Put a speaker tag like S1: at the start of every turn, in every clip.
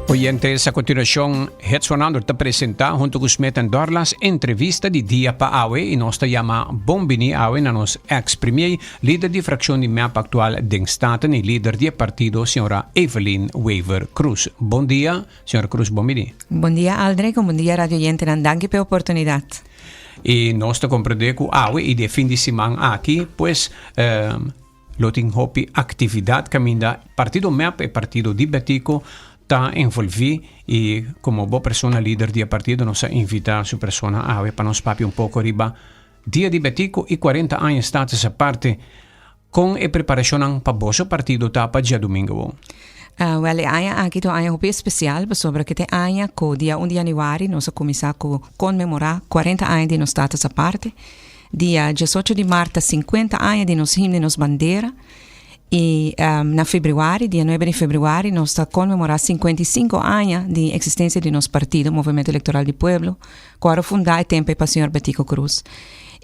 S1: Oyentes, a continuación, Hetsuanando te presenta junto con Smith and Dorlas entrevista di dia pa awe e nos llama Bombini awe na nos ex-premier, líder de fracción de map actual den Staten e líder de partido, senhora Evelyn Wever Cruz. Bom dia, senhora Cruz, Bombini.
S2: Bom dia, Aldrich, bom dia, Radio Oyente, en danke per oportunidad.
S1: E nós te compreendemos awe e de fin de semana aqui, pues, loting hopi atividade caminda partido map e partido dibetico está envolvido e como boa persona líder do partido nos invita a sua persona a para nos papi um pouco riba dia de betico e 40 anos está essa parte com a preparação para o partido tá para dia domingo.
S2: Well, aqui to aya hopi especial sobre que te aya co dia 1 de januário nós começar a comemorar 40 anos de nos está essa parte. Dia 18 de março 50 anos de nos himno de nos bandeira. E na fevereiro, dia 9 de fevereiro, nós estamos comemorando 55 anos de existência de nosso partido, Movimento Eleitoral do Pueblo, que era fundado tempo para o senhor Betico Cruz.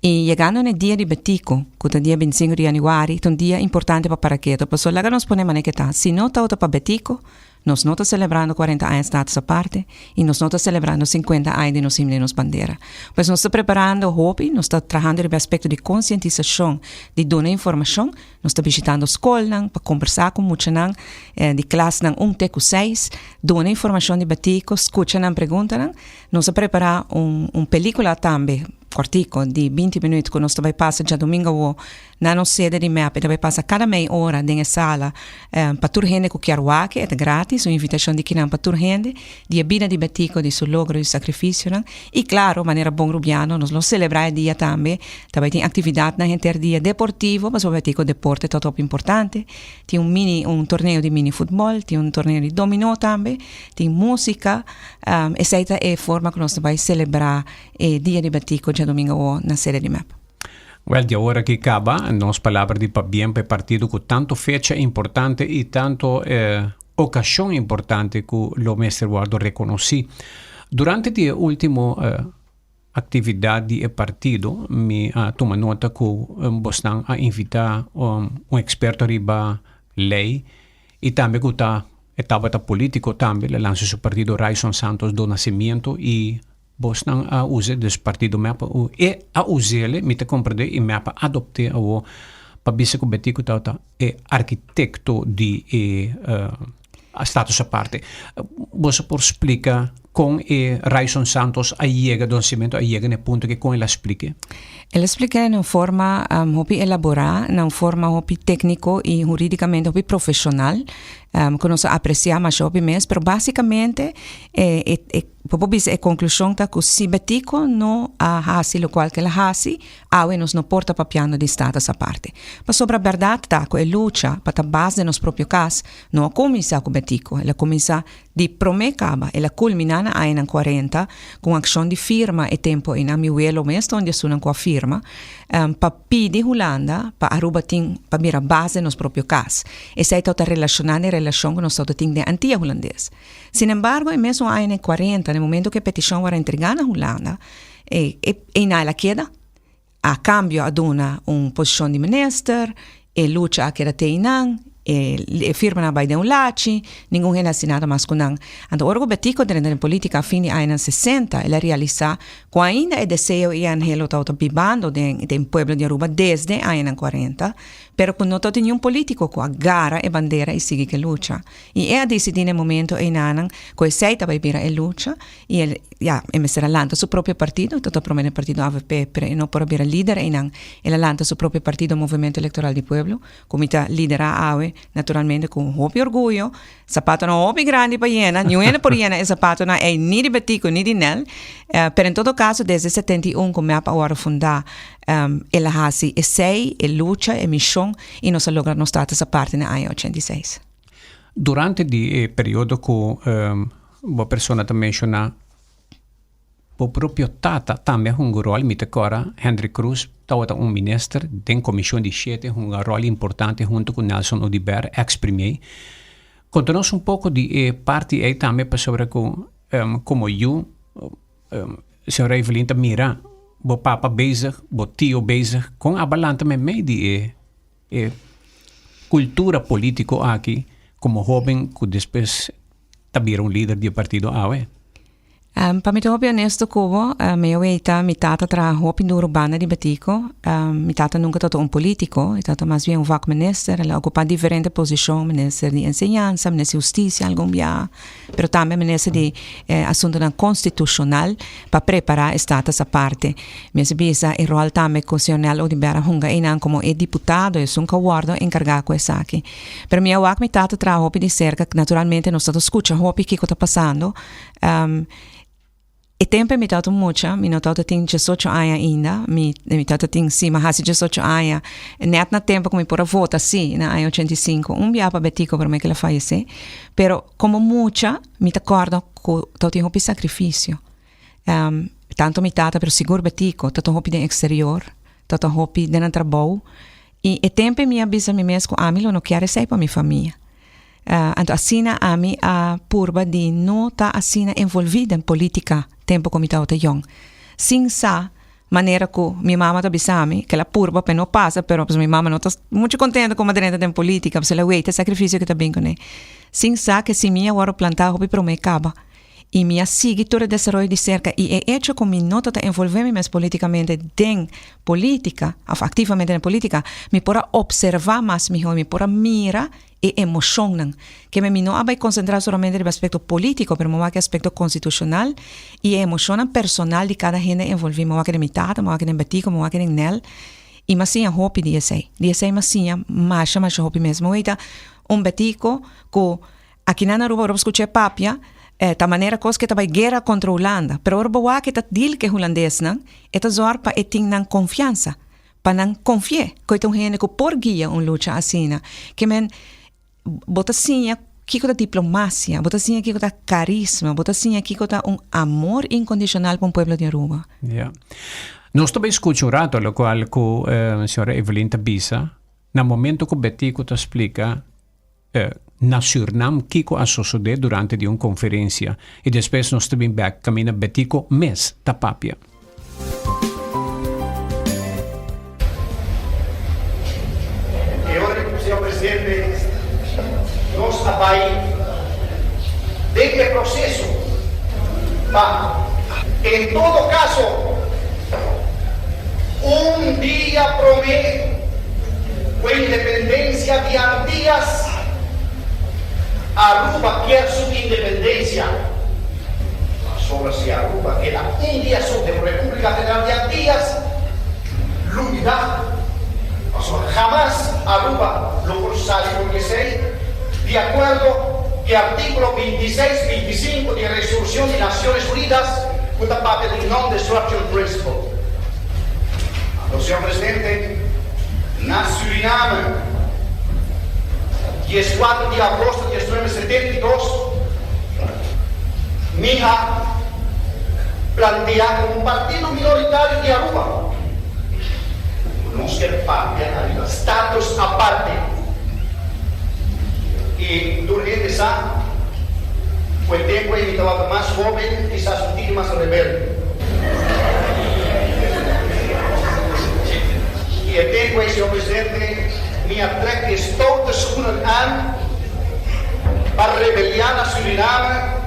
S2: E chegando no dia de Betico, que é o dia 25 de januário, é um dia importante para Paraqueto. Por isso, lá nós podemos dizer que se não está para Betico, nós não estamos celebrando 40 anos dessa parte e nós não estamos celebrando 50 anos de nos himno de nos bandeira. Pois nós estamos preparando o hobby, nós estamos trabalhando no aspecto de conscientização, de dar informação, nós estamos visitando a escola para conversar com muitos de classe 1 até 6, dar informação de Betico, escutar perguntas. Nós estamos preparando uma película também, cortico de 20 minutos que nós também passa já domingo na nossa sede de MEP, também passa cada meia hora dentro da sala para toda gente que quer que é grátis, uma invitação de que não para toda gente, de a vida de Betico, de seu logro e sacrifício, e claro, de maneira bom rubiano, nós vamos celebrar o dia também tem atividade na gente dia deportivo, mas o Betico deporte é todo importante, tem um torneio de mini futebol, tem um torneio de dominó também, tem música, essa é a forma que nós vamos celebrar o dia de Betico domingo na sede de MEP.
S1: Well, de agora que acaba, nas palavras de Pabien para partido com tanto fecha importante e tanto ocasião importante que o mestre Guardo reconheci. Durante a última atividade do partido, me toma nota que Boston a invitar experto riba lei e também que estava político também, lança seu partido Raison Santos do Nascimento e Boston a usa desse partido mapa e a usele me te compreende e mapa adopte o para bisa que Betico tá é arquiteto de status a parte. Você por explicar com Raison Santos a chega do nascimento a chega no ponto que com ele explique.
S2: Ele explica de uma forma hopi elaborada, de uma forma hopi técnico e juridicamente hopi profissional, que nós apreciamos hopi mesmo, mas basicamente a conclusão está que se Betico não hace o qual que ela hace, awe nos não porta para piano de estado essa parte. Mas sobre a verdade está que a luta para a base de nosso próprio caso não começa com Betico, ela começa de promecaba, ela culmina na ano 40 com ação de firma e tempo em amiuelo mesmo onde sunan com a firma para pedir Holanda para Aruba tem para vir a base de nosso próprio caso. Essa é toda relacionada em relação com nosso tem de antiga holandês. Sin embargo, em mesmo ano 40, no momento que a petição era entregada na Holanda, e na ela queda, a cambio aduna posição de minister, e luta a queda teinan, e firma na baia de lachi, ninguém relacionado mais com não. Então, o orgulho Betico dentro da política a fim de anos 60, ela realiza com ainda o desejo e anhelo está bibando do pueblo de Aruba desde anos 40, pero com não tem nenhum político que agarra a bandeira e sigue que luta. E é decidir no momento em ano que aceita vai vir a luta e ele emesera lança seu próprio partido, todo promete o partido AVP, pero não por vir a líder em ano, ele lança seu próprio partido Movimento Eleitoral do Pueblo, como está liderar AWE naturalmente com hopi orgulho, sapato não hopi grande para Iena, nenhuma por Iena é sapato não é nem de Betico nem de Nel, pero em todo caso desde 71 como é para agora fundar ela hace essay, luta, missão e nós logra nos trata essa parte na ano 86.
S1: Durante o período que a pessoa também menciona o próprio Tata também um rol, me decora, Henry Cruz, estava ministro, tem comissão de sete, rol importante junto com Nelson Odiber, ex-premier. Conta-nos pouco de parte aí também para sobre como eu, senhora Evelyn, mira, o papa bezig, o tio bezig, com a balança também de cultura política aqui, como jovem, que depois también un líder del partido AWE.
S2: Para mí, todo honesto, Cuba, mi tata trabajó en urbana de Batico. Mi tata nunca trató un político, mi tata más bien un vakminister, él ocupa diferentes posiciones, minister de enseñanza, minister de justicia, algún día, pero también minister de asuntos constitucional para preparar estatus aparte. Mi visa el rol también constitucional o de Bera Hunga Inan como diputado, es un cawardo encargado con eso aquí. Pero mi tata trabajó de cerca, naturalmente nosotros escuchamos qué está pasando. E tempo mi tata mucho, mi tata tem 18 anos ainda, mi tata tem cima, há 18 anos, net na tempo que mi pura vota, sim, na ano 85, dia para betico para mim que ela faleceu, pero como mucha, mi te acordo que tata tem um sacrifício, tanto mi tata, pero seguro betico, tata hopi de exterior, tata hopi de trabalho, e tempo mi avisa mi mesmo, a mim não quero ser para minha família. Então, assim, a mim, a purba de não estar assim envolvida em política, tempo como eu estava young. Sim, sa maneira que minha mama está bisami, que ela purba, mas não passa, mas minha mama não está muito contente com a dentro da política, porque ela veita sacrifício que está bem com ela. Sim, sa que se minha hora plantar, eu para me acaba. E minha sigue todo o desenvolvimento de cerca, e é hecho que eu não estou envolvendo-me politicamente em política, ativamente na política, me pode observar mais, me pode mirar e emocionam, que me não vai concentrar somente no aspecto político, mas no aspecto constitucional e emocionam personal de cada gente envolvida, mo que mitad, mo que batico, mo que nel, e mas sim a hope de sei mas sim mais hope mesmo, eita batico que aqui na Aruba escutei papia, ta maneira coisa que vai guerra contra a Holanda, pero orbo que ta dil que holandês não, eta zor pa eting nan confiança, pa nan confiar, que um gente que por guia luta assim, que men botazinha que da diplomacia, botazinha que da carisma, botazinha que da amor incondicional para povo de Aruba.
S1: Yeah. Nós também escutamos lo qual que a senhora Evelyn Tabisa, no momento que Betico te explica na Suriname que a suceder durante de uma conferência e depois nós também back caminha Betico mes da papia.
S3: Senhor presidente, nós trabalhamos deste processo, mas em todo caso, dia promete com a independência de Antillas, Aruba quer sua independência. Sobre se Aruba queda dia sobre a República Federal de Antillas, unidade. Jamás Aruba lo procesará porque sei, de acuerdo con el artículo 26-25 de la Resolución de Naciones Unidas, con la parte del Non-Destruction Principle. Señor Presidente, na Suriname, 14 de agosto de 1972, Mija plantea como un partido minoritario de Aruba no ser parte de estatus aparte. Y durante esa fue el tiempo en que estaba más joven y se sentía más rebelde. Y el tiempo, señor presidente, me trek is stoute schoenen aan para rebeliar a Suriname.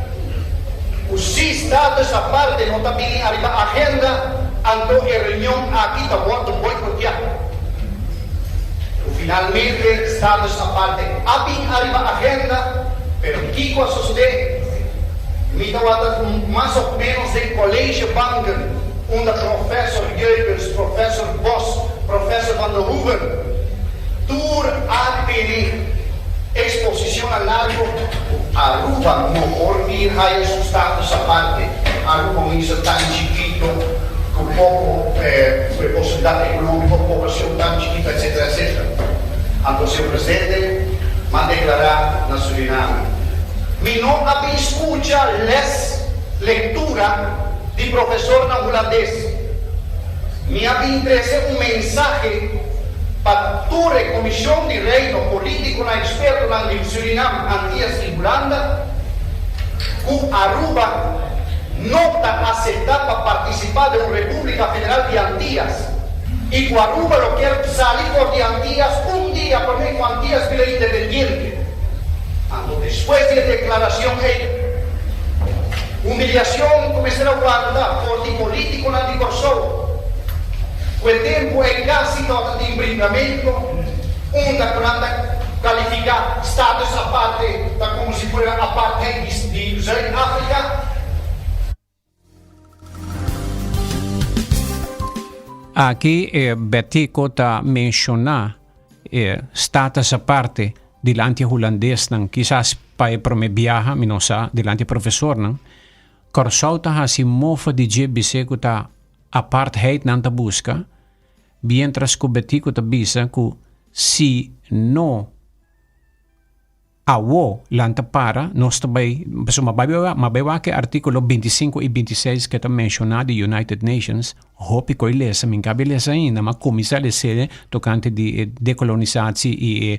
S3: O status aparte no está bien arriba agenda. Ando en reunión aquí está muerto boicotear. Finalmente, estados aparte, había arriba agenda, pero Kiko a suceder, me da más o menos de colegio banken, onder professor Jeukens, professor Bos, professor Van der Hoeven, tour APD, exposición al largo, Aruba no olvidar hay su status aparte, Aruba es tan chiquito, con poco posibilidad económica, población tan chiquita, etcétera, etcétera. Entonces, el presidente va a declarar na Suriname. Mi no había escucha lectura de profesor na holandés. Me había interesado un mensaje para toda la Comisión de Reino Político na experto na Suriname, Antillas y Holanda, que Aruba no está aceptada para participar de una República Federal de Antillas. Y que Aruba lo quiere salir por de Antillas un día, por mí, con Antillas que era independiente. Después de la declaración, Humilhação começará a guardar por de político na de corso. O tempo é quase todo de embrigamento, da curanda qualificar status a parte, da como se fosse a parte de África.
S1: Aqui Betico está mencionar status a parte dilante holandês, quizás para me viaja, me não sabe, dilante professor, não. Corsauta ha si mofa di GBC que ta apartheid não ta busca, mientras que Betico ta bisa que si no awo lanta para, nós também, mas que artículo 25 e 26 que está mencionado de United Nations, hopi coi lesa, min cabe lesa ainda, mas comisa le sede tocante di decolonização e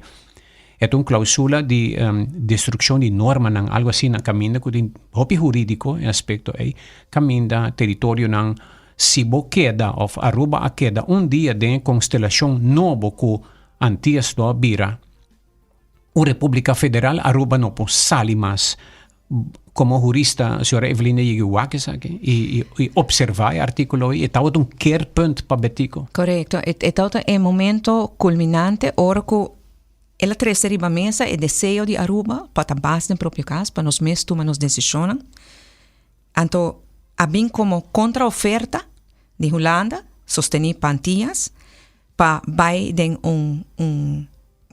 S1: é uma cláusula de destruição de norma, algo assim, na caminho que hopi jurídico, em aspecto aí, caminho território não se queda, ou Aruba a queda, dia de constelação novo que antias do Bira. O República Federal Aruba não pode sair mais. Como jurista, a senhora Evelina Yeguwakis aqui, e observar o artículo e está um keerpunt para Betico.
S2: Correto. É um momento culminante, ora que ela traz a mesa e desejo de Aruba para a base do próprio caso, para nós mesmos tomar as decisões. Então, há bem como contra-oferta de Holanda, sostener pantias, para vai de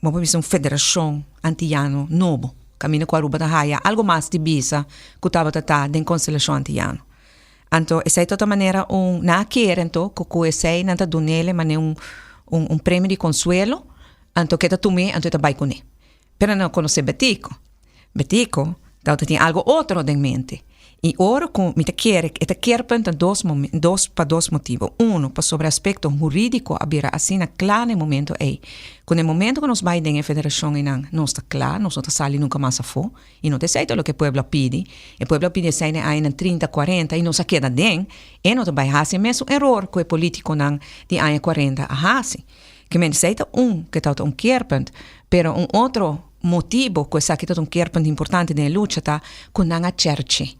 S2: uma federação antiano novo, caminho com a Aruba da Raia, algo mais de bisa que estava tratando de constelação antiano. Então, essa é toda maneira na querer então que essa é nada do nele, mas um prêmio de consuelo, então que tomei, então tá vai com ele. Pero não conhece Betico, então tem algo outro em mente. E ora com me quer para dois motivos. Para sobre aspecto jurídico, haverá assim na claro no momento aí. Com o momento que nós vai em federação não está claro, nós não saímos nunca mais a fora, e não tem o que o povo pede. O povo pede sair aí na 30, 40 e não se queda dentro, e não vai fazer mesmo erro que o político não de aí 40 a fazer. Que me diz que está keerpunt, pero outro motivo que está aqui keerpunt importante na luta está com a church.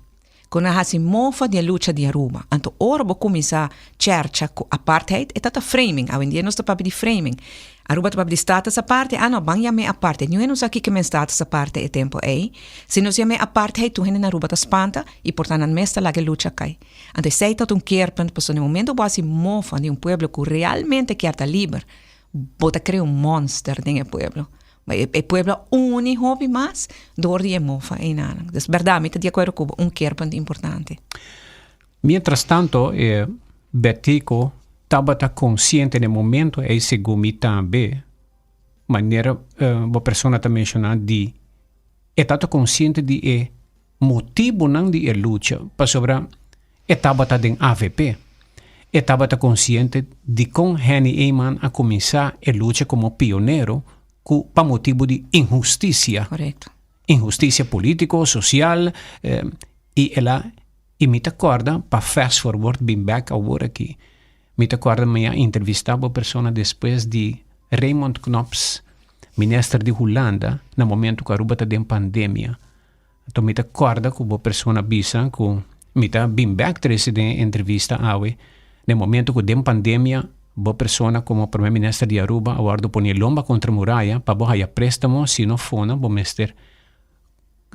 S2: Quando a se mofa de luta de Aruba, então ora vou começar cerca com apartheid e tata framing, a vendia nós tá de framing. Aruba tá de status aparte, não banha me apartheid. Não é nós aqui que me status aparte é tempo aí. Se nós chama apartheid, tu na Aruba tá espanta e portanto mesta lá que luta cai. Então sei tot keerpunt, porque no momento você mofa de pueblo que realmente quer estar livre, bota criar monster dentro do pueblo. O pueblo único mais door die mofa em nada. Dus verdade, de acordo com keerpunt importante.
S1: Mientras tanto, Betico estava consciente no momento e segundo também, maneira uma pessoa está mencionando de estava consciente de motivo não de luta para sobre estava em AVP. Estava consciente de como Henny Eyman a começar a luta como pioneiro para motivo de injustiça.
S2: Correto.
S1: Injustiça político, social, e me acorda, para fast forward, bem back agora aqui, me acorda minha entrevista uma pessoa depois de Raymond Knops, ministro de Holanda, no momento que a Aruba está em pandemia. Então me acorda que uma pessoa bisa, que me está bem back três de entrevista awe, no momento que tem pandemia, boa pessoa como primeiro-ministro de Aruba aguardo poner lomba contra a muralha para boa préstamo se não for bom mestre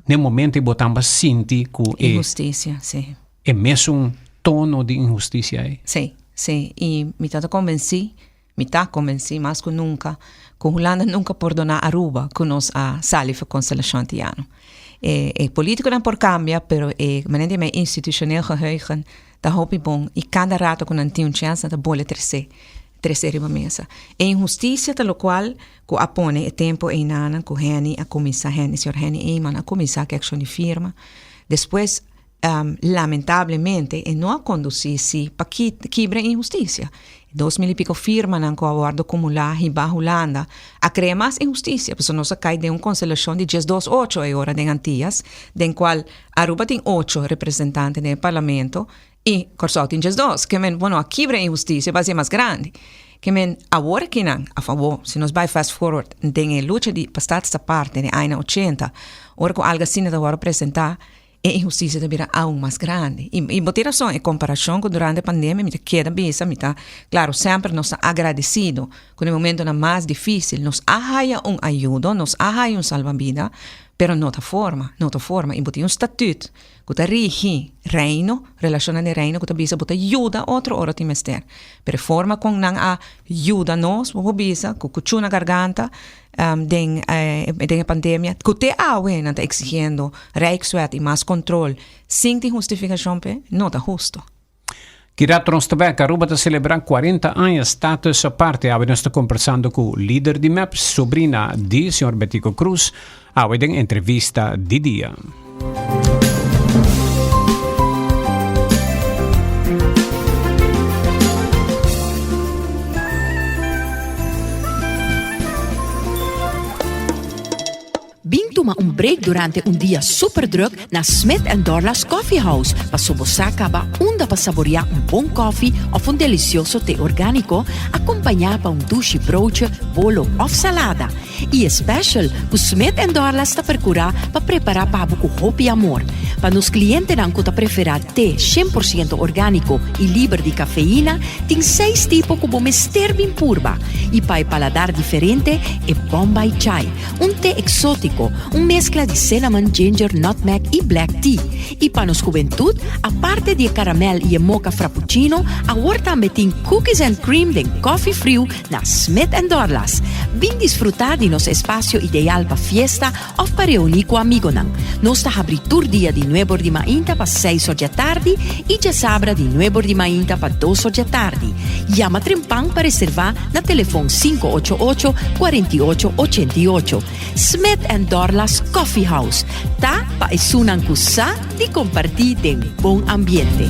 S1: no momento e botamos sentir que
S2: injustiça, sim.
S1: É mesmo tono de injustiça aí.
S2: Sim, e me está convenci mais que nunca que Holanda nunca perdonar Aruba que nós a sali for constelação antiano. Político não por cambia, pero maneira de institucioneel geheugen da hoop bom e cada rato com não tinha chance da bola terceira mesa. Injustiça pelo qual que apone o tempo em nana com Henny a começar senhor Henny Eyman a começar que ação de firma. Depois lamentavelmente não a conduzir-se para quebrar injustiça. 2000 e pico firma não aguardo acumular e barra Holanda a criar mais injustiça, porque nós cai de constelação de 8 agora de Antillas, den qual Aruba tem 8 representantes no parlamento e Corsau tem 2, que a quebra injustiça vai ser mais grande. Que agora que não, a favor, se nós vai fast forward, tem a luta de pastar essa parte de anos 80, ora com algo assim de agora apresentar, a injusticia também aún mais grande. E botar razão, em comparação com durante a pandemia, me queda bem, claro, sempre nos agradecido, com o momento mais difícil, nos arraia ajuda, nos arraia salva-vida, pero não da forma, e botar estatuto, que rige reino, relaciona de reino, que bisa botar ajuda outra hora de mester. Pero forma com não ajuda nós, o bisa, que cuchu na garganta, den a pandemia, que te awe não está exigindo rijkswet e mais controle, sem ter justificação, não está justo.
S1: Kirato nós também Aruba está celebrando 40 anos status a parte. Nós estamos conversando com o líder de MEPS, sobrina de Sr. Betico Cruz, em entrevista de dia.
S4: Bing toma break durante dia super druk na Smith & Dorla's Coffee House para sobosacaba onda para saborear bom coffee of delicioso té orgánico acompanhado por douche broodje, bolo of salada. E special, o Smith & Dorla's está percurar para preparar para com hope e amor. Para nos clientes que tá preferir té 100% orgánico e livre de cafeína, tem 6 tipos como mister bem purba. E para paladar diferente, é Bombay Chai, té exótico, mescla de cinnamon, ginger, nutmeg e black tea. E para nos juventud, aparte de caramel e mocha frappuccino, agora também tem cookies and cream de coffee frio na Smith & Dorla's. Bem desfrutar de nosso espaço ideal para fiesta ou para reunir com amigos. Nós está abrindo dia de 9 de manhã para 6 da tarde e já sabra de 9 de manhã para 2 da tarde. Llama Trempang para reservar na telefone 588-4888. Smith & Dorla's Coffee House. Tá para esunan kusa de compartir em bom ambiente.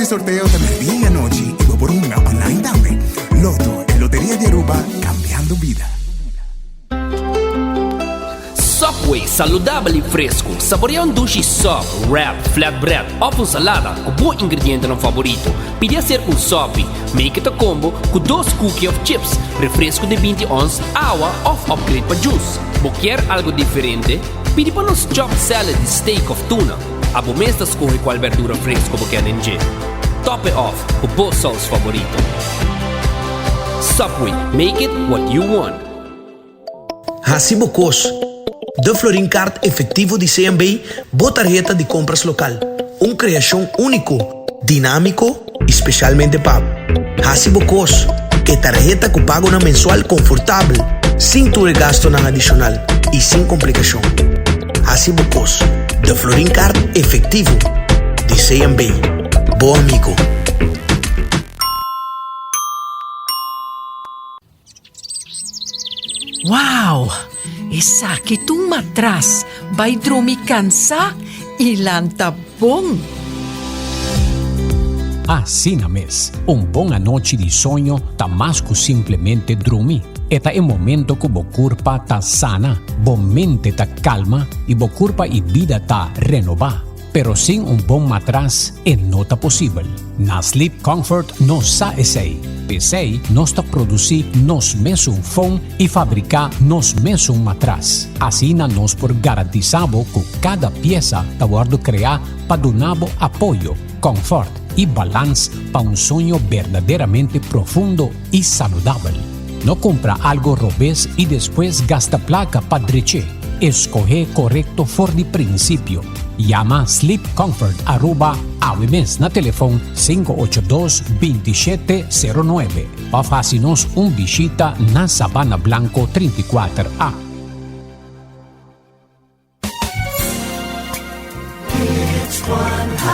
S5: Sorteo de medianoche y voy por una online dame. Loto, en Lotería de Aruba, cambiando vida.
S6: Subway, saudável e fresco. Saborear sushi soft, wrap, flatbread ou salada com bom ingrediente no favorito. Pide a ser soft, make it a combo com 2 cookies of chips, refresco de 20 ons, água ou upgrade para juice. Quer algo diferente? Pide para nos chop salad de steak of tuna. A bomesta escolhe qual verdura fresco você quer encher. Top it off o bom sauce favorito. Subway, make it what you want.
S7: Hacibocos, de Florin Card efetivo de CMB, boa tarjeta de compras local. Criação único, dinâmico, especialmente pago. Hacibocos, que tarjeta que paga na mensual confortável, sem tu gasto na adicional e sem complicação. Hacibocos, de Florin Card efetivo de CMB. Bom amigo.
S4: Wow! Essa que tu matras vai dormir cansar e lanta bom.
S1: Assim na mes, boa noite de sonho tá mais que simplesmente dormir. Eta é momento que o corpo tá sana, a mente tá calma e o corpo e vida tá renovar. Pero sem bom matraz não está possível. Na Sleep Comfort nós sa essay. Essay nós está produzir nós mesmo fone e fabricar nós mesmo matraz. Assim nós por garantizamos que cada peça está guardo criar para donar apoio, confort e balance para sonho verdadeiramente profundo e saudável. Não compra algo robês e depois gasta placa para drecher. Escoger correto for de princípio. Llama Sleep Comfort @AWMES na telefone 582-2709. Pa facinos visita na Sabana Blanco 34A.
S8: It's 100.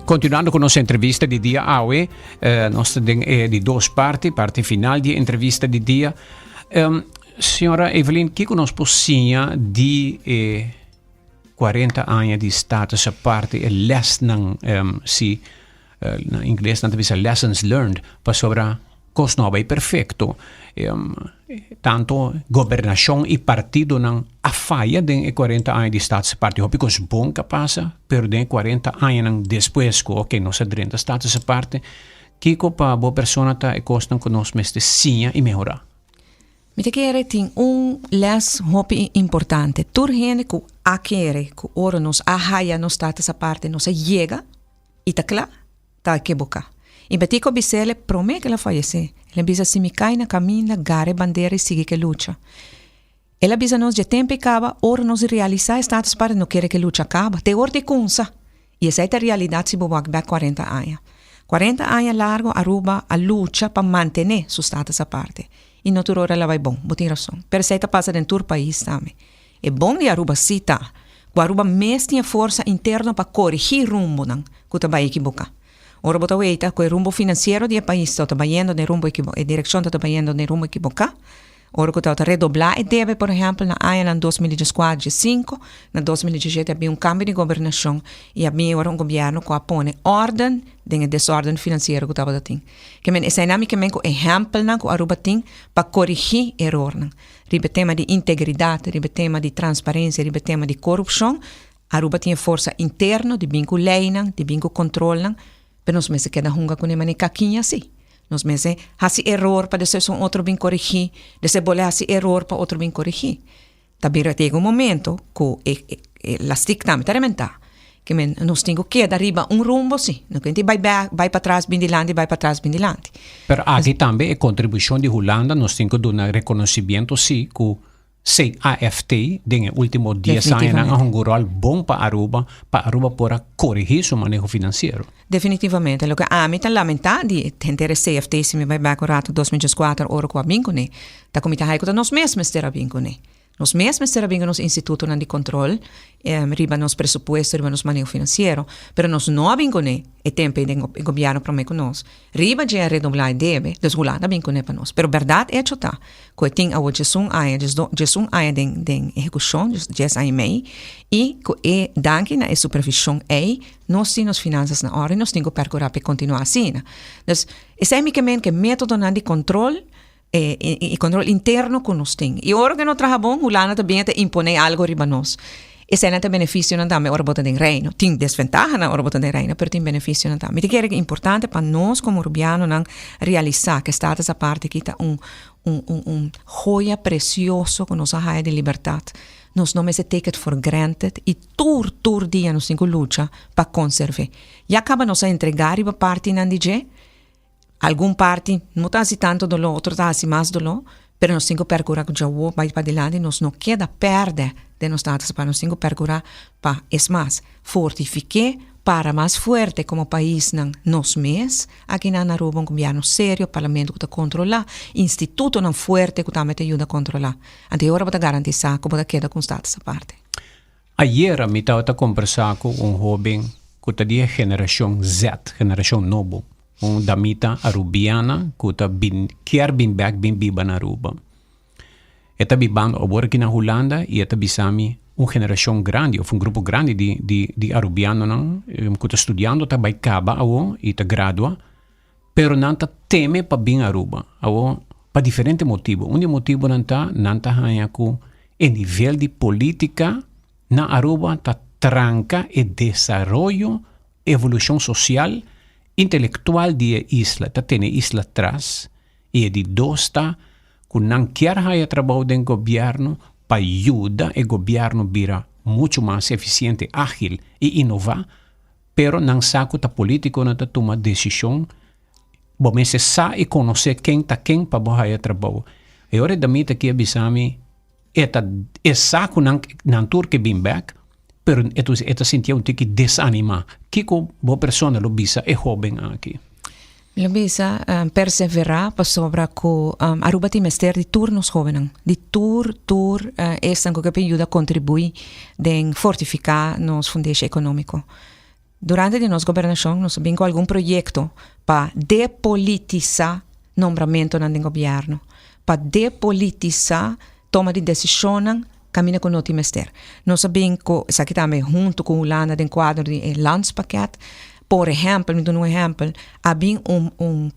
S1: Continuando con nostra entrevista di dia hoje, nostra di due parti, parte finale di entrevista di dia. Signora Evelyn, che conosco sia di 40 anni di status a parte e les nang si in inglese non bisa lessons learned pa sobra cos nova e perfecto tanto governação e partido nang affaia den 40 anni di status a parte hopi cos bon capasa per den 40 anni nang después ko ok nos adrenta status a parte kiko pa bo persona ta e costan conos meste sia e melhorar.
S2: Mi te kere ting les hopi importante. Tur gente ku akere ku oro nos ahaya nos status a parte nos llega itakla ta keboka. E betiko bisele prome que la fallece. Ela bisa simikaina caminha gare bandeira e sigue que luta. Ela bisa nos de tempo acaba, ora nos realizar status para não querer que luta acaba. Te orte kunsa. E essa é a realidade se bobak back 40 anos. 40 anos largo Aruba a luta para manter su status a parte. E no tur ora la vai bom, botin razão. Per sei ta passa dentro país também. É bom de Aruba cita. O Aruba mesmo tinha força interna para corrigir rumbo não, que tá vai equivocar. Ora bota weita, que o rumbo financeiro do país está trabalhando no rumbo equivocado, a direção está trabalhando no rumbo equivocado. Ora que está redoblar e deve, por exemplo, na ano 2004-2005, na 2017 havia cambio de governação e havia ora governo que apone ordem de desordem financeiro que estava tendo. Que men essa dinâmica men com exemplo na que Aruba tem para corrigir erro na. Ribe tema de integridade, ribe tema de transparência, ribe tema de corrupção, Aruba tinha força interna de bingo lei de bingo controle pero nos meses queda hunga com uma caquinha assim. Nos meses hasi error para depois outro bem corrigir, depois bole hasi error para outro bem corrigir. Também chega momento que la stick também terminar. Que nós temos que dar riba rumbo sim, não que a gente vai para trás bem dilante, vai para trás bem dilante.
S1: Pero aqui também a contribuição de Holanda nós temos que dar um reconhecimento sim que CAFT, den último 10 anos, é um rol bom para Aruba para corrigir seu manejo financeiro.
S2: Definitivamente. Lo que a mim está lamentado de tentar CFT, se me vai back o rato 2004, ora com a bincone, tá como está aí que nós mesmos terá bincone. Nós mesmos terá bincone nos instituto de controle, riba nos presupuesto, riba nos manejo financeiro, pero nós não bincone, e tempo de governo para com nós. Riba já redoblar deve, desgulada bincone para nós. Pero verdade é chota, que tem a Jesum aia den execução, just aia mei, e que danke na supervisão nós temos finanças na hora e nós temos que percorrer para continuar assim. Então, esse é que método de controle e controle interno que nós temos. E agora que nós trabalhamos, o Lana também impõe algo riba nós. Esse é o benefício não também, ora bota de reino. Tem desvantagem na hora bota de reino, mas tem benefício não também. É importante para nós como urbano não realizar que está essa parte que está joia precioso que nós a de liberdade. Nós não se take it for granted e tur dia nós temos que lutar para conservar. E acaba nós a entregar a parte não DJ. Algum parte não está assim tanto do outro está assim mais do lo, pero nós temos que percorrer que já vai para adelante, nós não queda perder de nós dados para nós temos que percorrer para es mais fortificar para mais forte como país não nós mesmos aqui na Aruba governo sério, parlamento que está controlar, instituto não forte que também te ajuda a controlar. Até agora para garantizar que vai queda com status essa parte.
S1: Ayer me estava conversando com jovem que está de geração Z, geração novo. Damita arubiana que quer vir back bin biba na Aruba. Eta biban agora aqui na Holanda e eta bisami geração grande, ou grupo grande de arubiano não, que está estudando tá vai caba ao e tá gradua, pero não tá teme para vir Aruba, ao para diferente motivo. Motivo não tá hanya ku o nível de política na Aruba tá tranca e desenvolvimento, evolução social intelectual de isla, tá tem isla atrás, e de dosta, que não quer haya trabalho do governo para ajudar o governo vira muito mais eficiente, ágil e inovar, pero não sabe que a política não tá toma decisão, bom, mas se sabe conhecer quem para haya trabalho. E agora da mita que abisami, sabe não tur que bem back, pero esta sentia tique desanima. Kiko bo persona lo bisa e jovem aqui.
S2: Lo bisa perseverar para sobra que Aruba tem mester de turnos jovens. De tur essa que ajuda a contribuir em fortificar nos fundos econômicos. durante de nossa governação, nós vimos algum projeto para depolitizar nombramento no governo, para depolitizar toma de decisão caminha com o nosso ministério. Nós sabemos que, isso aqui também, junto com o Holanda, no quadro do Landspaket, por exemplo, me dou um exemplo, havia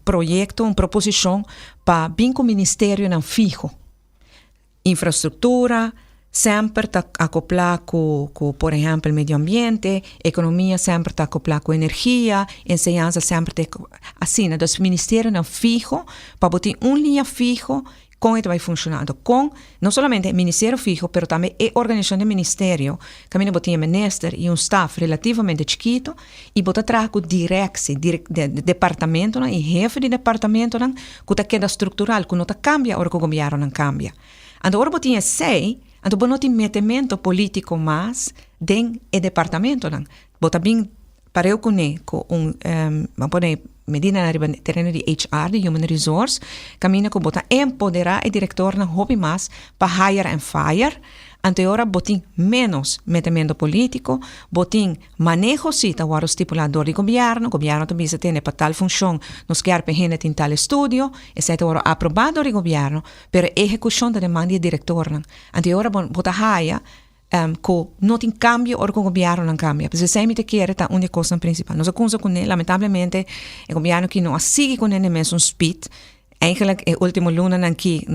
S2: projeto, uma proposição para vir com o ministério não fijo. Infraestrutura, sempre está acoplada com, por exemplo, meio ambiente, economia sempre está acoplada com energia, ensinança sempre está assim, então o ministério não fijo, para botar linha fijo, como isso vai funcionando, com não somente o ministério fijo, mas também a organização do ministério, que a botar um ministro e um staff relativamente chiquito, e botar atrás com direção de departamento, e jefe de departamento, que está queda estrutural, que não está cambia, ou que o governo não cambia. Então, agora botar sei, então não tem metimento político mais dentro do departamento, botar bem para eu conhecer vamos poder medida na terreno de HR, de Human Resource, caminha com botar empoderar o diretor na hobby mais para hire and fire. Anterior botin menos metimento político, botin manejo cita o estipulador de governo também se tem para tal função, nos quer pequena em tal estudio, etc. Ora aprovado de governo, pero execução da demanda de diretor. Anterior botar hire que não tem cambio ou que o governo não cambia. Porque sempre quer a única coisa principal. Nós acusamos com ele, lamentavelmente, o governo que não sigue com ele mesmo speed. Eigenlijk, o último luna aqui,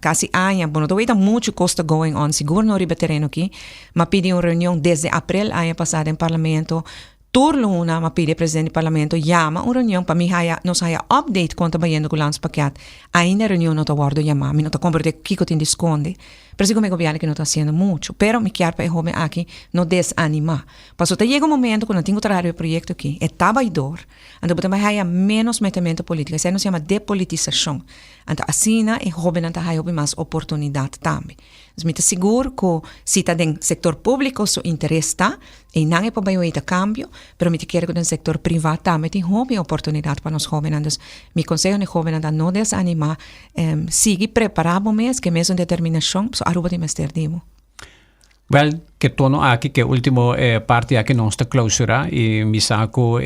S2: quase ano, bom, não vejo muito coisa going on, seguro não riba terreno aqui, mas pedi uma reunião desde abril, ano passado, em parlamento, Turluna, ma pide presidente do parlamento, chama uma reunião para mim, nós haya update quanto a bayendo com o Landspaket. Ainda a reunião não está guardando chamar, não está comprando o que eu tenho de esconde. Pero sigo me governo que não está fazendo muito. Pero me quero para o homem aqui não desanimar. Passou até chega um momento quando eu tenho trabalho o projeto aqui, é trabalhador. Então, também há menos metimento político. Isso não se chama depolitização. Então, assim, o homem não tem mais oportunidade também. Então, me seguro que se está no setor público, seu interesse está, e não é para baixo de cambio, pero me quero que no setor privado também tem oportunidade para os jovens. Então, me conselho aos jovens a não desanimar, seguir preparado mesmo, que mesmo determinação, aruba de mestre dimo.
S1: Well, que tono aqui que último parte aqui não está clausura e me saco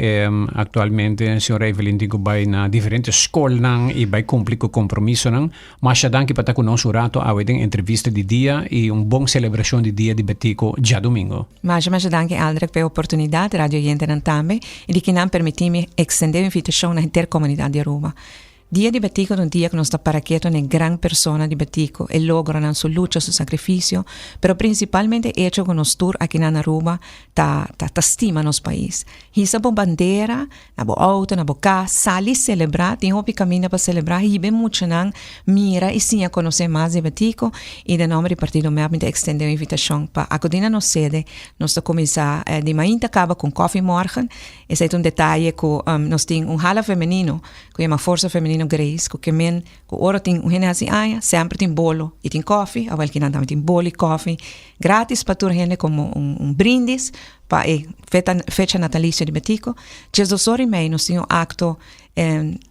S1: atualmente a senhora Evelyn digo vai na diferentes escolas e vai cumprir com compromisso mas já danke para com nosso rato a entrevista de dia e bom celebração de dia de Betico já domingo.
S2: Mas danke Aldrich pela oportunidade radio gente também e de que não permitir-me estender a invitação na intercomunidade de Aruba. Dia de Betico é dia que nós está para quieto na grande persona de Betico e logra sua luta, seu sacrifício, pero principalmente hecho que nós tour aqui na Aruba ta estima nosso país. Hisa bo bandeira, na bo auto, na bo casa, sali celebrar, tem hopi caminho para celebrar, e bem muito não mira e sim a conhecer mais de Betico e de nome do partido mesmo de extender a invitação para acudir na sede, nós está começar de manhã acaba com coffee morgen, esse é detalhe que nós temos hala feminino, que é uma força feminina Grace, que men, que ora tem assim, sempre tem bolo e tem coffee, a que não tem bolo e coffee, grátis para toda gente como brindis para a fecha natalícia de Betico. Jesus e mei, nós temos acto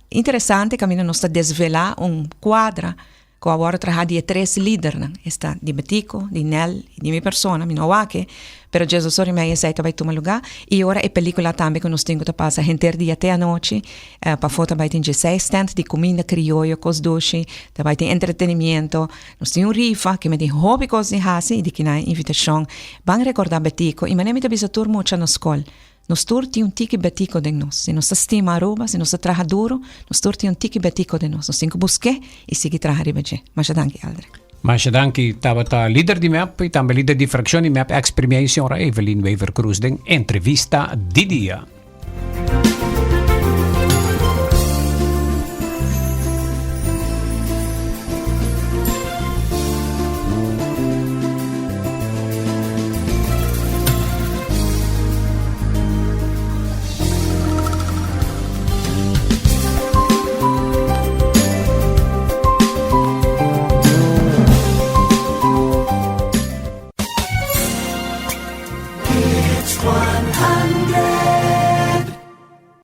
S2: interessante, que nós está desvelar quadra que agora trabalha de 3 líderes, está de Betico, de Nel, de minha persona, minha wake, pero Jesus e mei sei que vai tomar lugar, e agora é película também que nós temos que passar gente dia até a noite, para foto vai ter 16 stand de comida criolla, cos doce, vai ter entretenimento, nós temos rifa, que me tem hobby cos de hasi, e de que na invitação, vão recordar Betico, e manem também tur muito na escola. Nós todos temos tique Betico de nós. Se nós estima Aruba, se nós trabalha duro, nós todos temos tique Betico de nós. Nós temos que buscar e seguir trabalhando bem. Mas danke, Aldrich.
S1: Mas danke, estava líder de MEP e também líder de fração de MEP, experiência, senhora Evelyn Wever Cruz, de entrevista de dia.